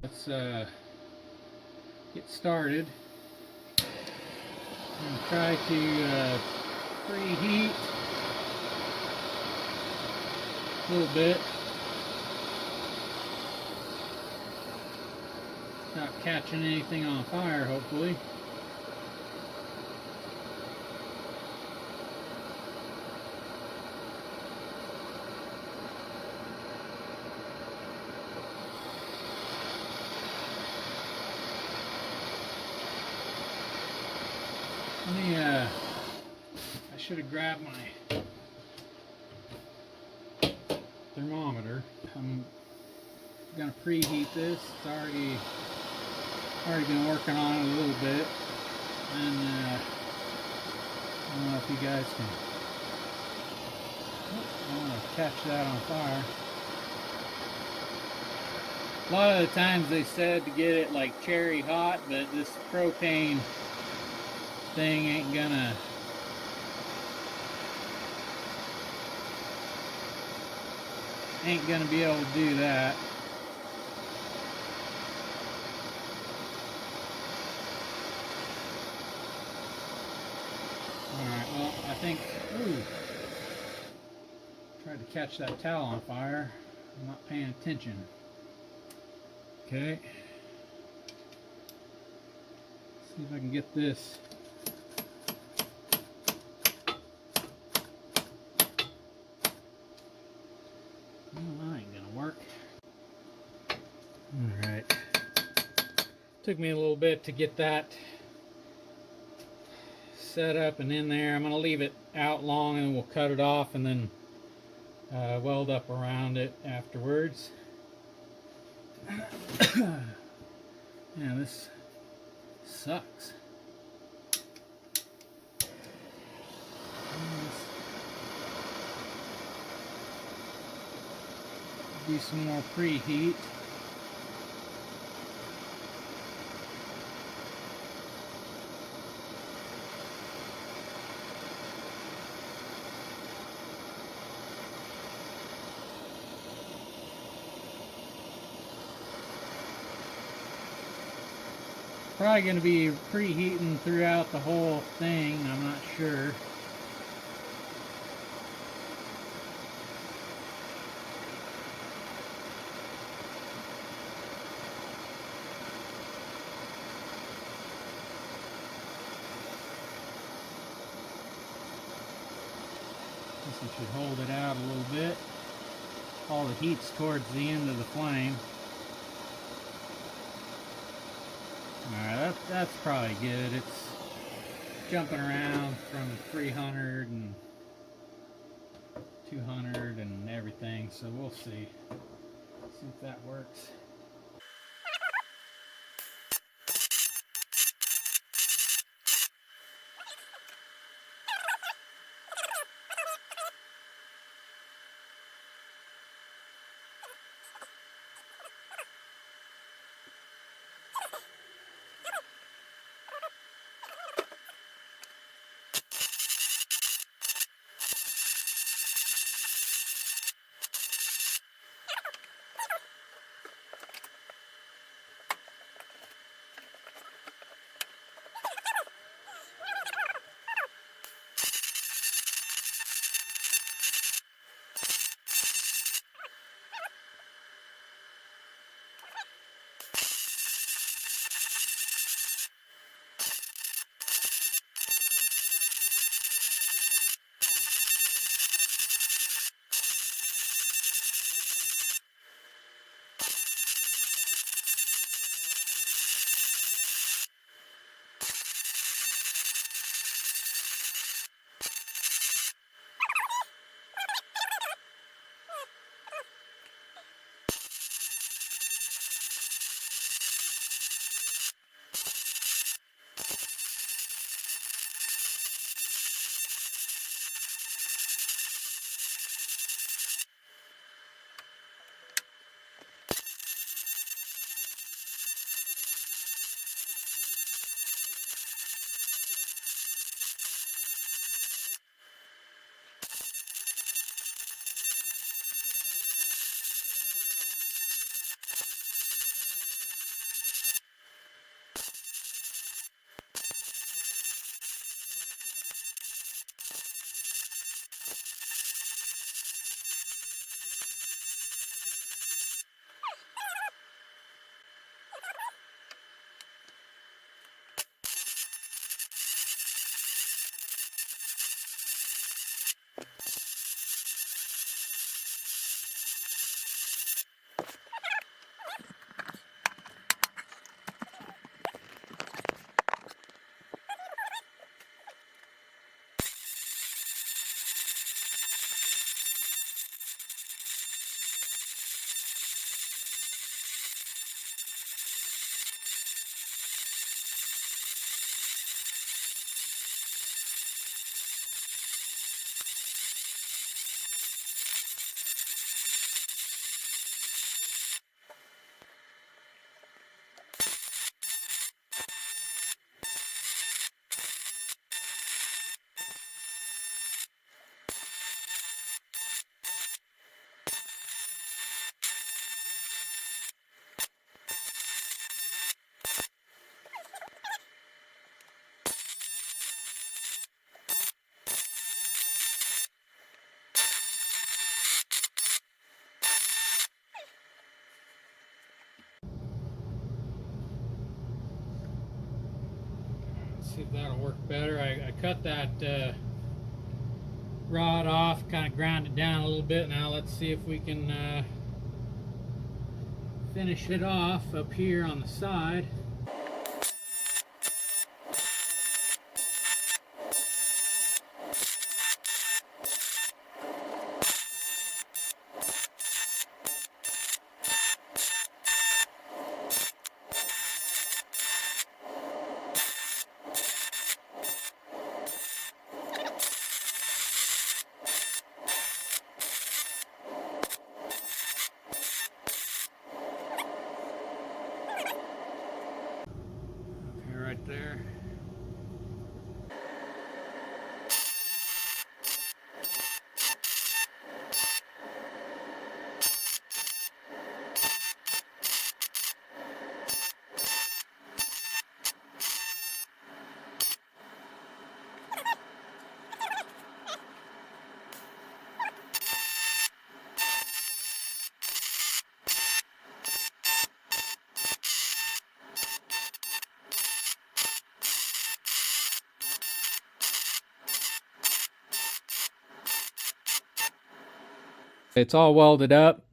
Let's get started and try to preheat a little bit. Not catching anything on fire, hopefully. Let me, I should have grabbed my thermometer. I'm gonna preheat this. It's already been working on it a little bit, and I don't know if you guys can. I want to catch that on fire. A lot of the times they said to get it like cherry hot, but this propane thing ain't gonna be able to do that. Alright, well, I think, tried to catch that towel on fire. I'm not paying attention. Okay. See if I can get this. Well, that ain't gonna work. Alright. Took me a little bit to get that set up and in there. I'm going to leave it out long and we'll cut it off and then weld up around it afterwards. Yeah, this sucks. Do some more preheat. Probably going to be preheating throughout the whole thing, I'm not sure. Guess I should hold it out a little bit. All the heat's towards the end of the flame. Alright, that's probably good. It's jumping around from 300 and 200 and everything, so we'll see. See if that works. see if that'll work better. I cut that rod off, kind of ground it down a little bit. Now let's see if we can finish it off up here on the side. Right there. It's all welded up,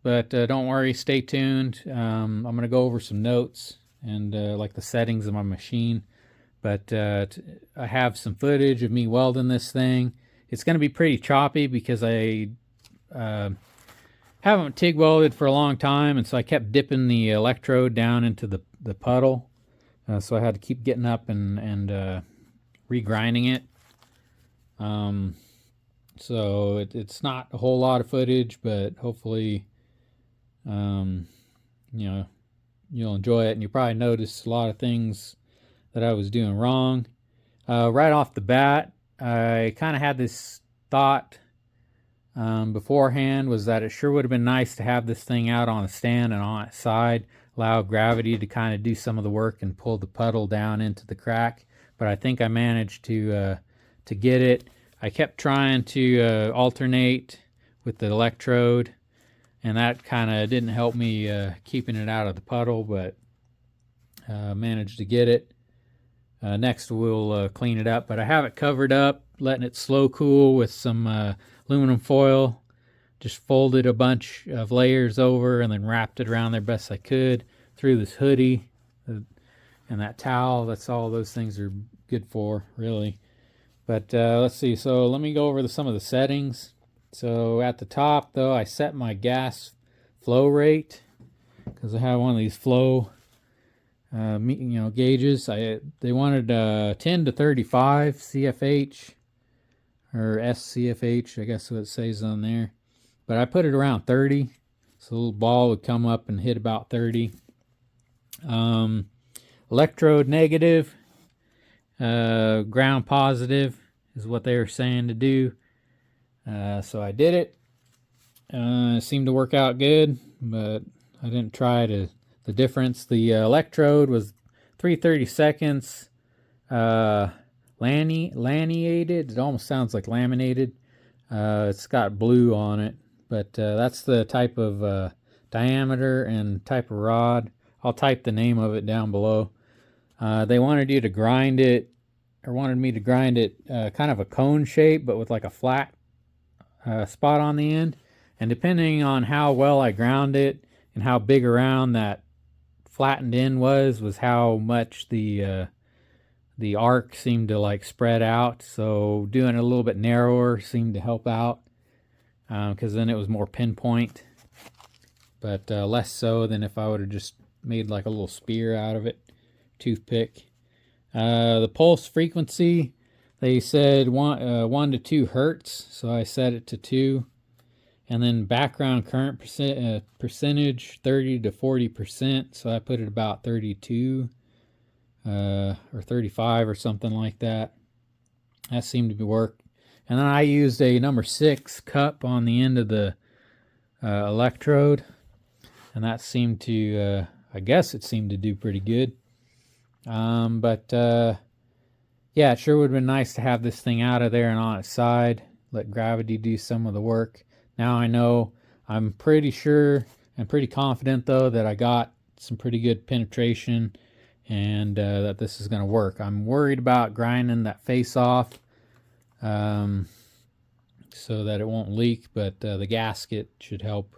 but don't worry, stay tuned. I'm going to go over some notes and like the settings of my machine. But I have some footage of me welding this thing. It's going to be pretty choppy because I haven't TIG welded for a long time, and so I kept dipping the electrode down into the puddle. So I had to keep getting up and regrinding it. So it's not a whole lot of footage, but hopefully, you know, you'll enjoy it. And you probably noticed a lot of things that I was doing wrong. Right off the bat, I kind of had this thought beforehand, was that it sure would have been nice to have this thing out on a stand and on its side, allow gravity to kind of do some of the work and pull the puddle down into the crack. But I think I managed to get it. I kept trying to alternate with the electrode, and that kind of didn't help me keeping it out of the puddle, but managed to get it. Next we'll clean it up, but I have it covered up, letting it slow cool with some aluminum foil. Just folded a bunch of layers over and then wrapped it around there best I could. Threw this hoodie and that towel. That's all those things are good for, really. But let's see, so let me go over some of the settings. So at the top, though, I set my gas flow rate because I have one of these flow gauges. They wanted 10 to 35 CFH or SCFH, I guess what it says on there. But I put it around 30, so the little ball would come up and hit about 30. Electrode negative, ground positive is what they were saying to do. So I did it. It seemed to work out good, but I didn't try the difference. The electrode was 3/32 lanthanated. It almost sounds like laminated. It's got blue on it, but that's the type of diameter and type of rod. I'll type the name of it down below. They wanted you to grind it, or wanted me to grind it kind of a cone shape, but with like a flat spot on the end. And depending on how well I ground it and how big around that flattened end was how much the arc seemed to like spread out. So doing it a little bit narrower seemed to help out, because then it was more pinpoint, but less so than if I would have just made like a little spear out of it, toothpick. The pulse frequency, they said 1 to 2 hertz, so I set it to 2. And then background current percentage 30 to 40%, so I put it about 32 or 35 or something like that. That seemed to work. And then I used a number 6 cup on the end of the electrode, and that seemed to, I guess it seemed to do pretty good. Yeah, it sure would have been nice to have this thing out of there and on its side, let gravity do some of the work. Now I know, I'm pretty sure and pretty confident though that I got some pretty good penetration and that this is going to work. I'm worried about grinding that face off so that it won't leak, but the gasket should help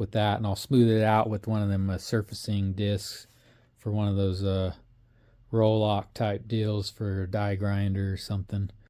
with that, and I'll smooth it out with one of them surfacing discs for one of those roll-lock type deals for a die grinder or something.